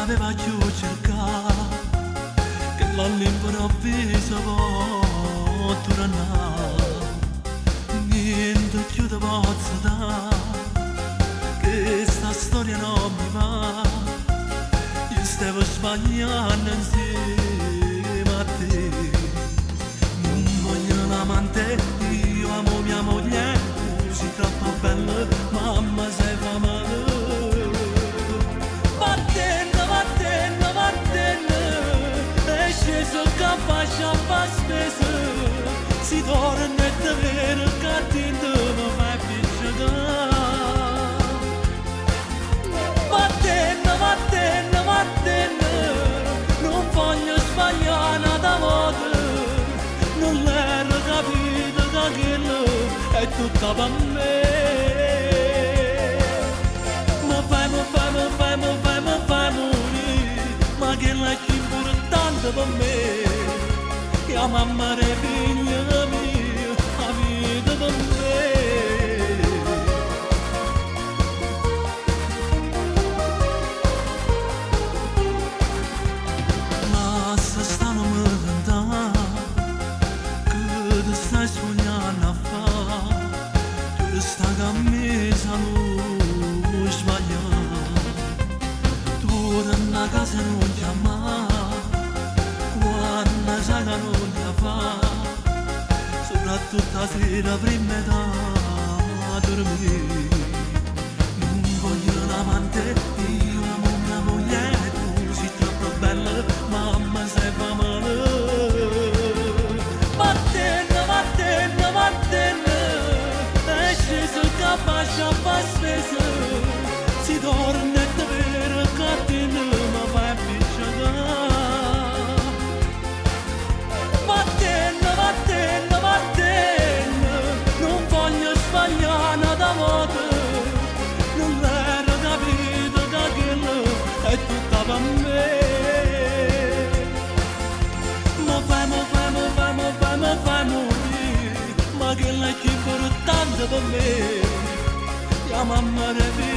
aveva più cercato che all'improvviso tornare niente più da posso dare che sta storia non mi va io stavo sbagliando insieme a te non voglio un amante io amo mia moglie sei troppo bella mamma sei fa male sceso che faccia fa spesso si torna e davvero cattivo mi fai piacere vattene non voglio sbagliare nada volta non l'ero capito che quello è tutta per me mi fai morire ma che la ci importante per me che la mamma è figlia mia la vita per me ma se stanno mi cantando che ti stai sognando a fare tu stai camminando non sbagliare tu da casa non chiamare quando sai che non la fa soprattutto la sera prima da dormire non voglio l'amante io amo mia moglie tu sei troppo bella mamma sei fa male vattene è sceso che faccia fa spesso si torna e davvero cattivo ma fai piacere non voglio sbagliare nada volta non l'ero capito che quello è tutta per me mi fai morire ma che è più importante per me la mamma è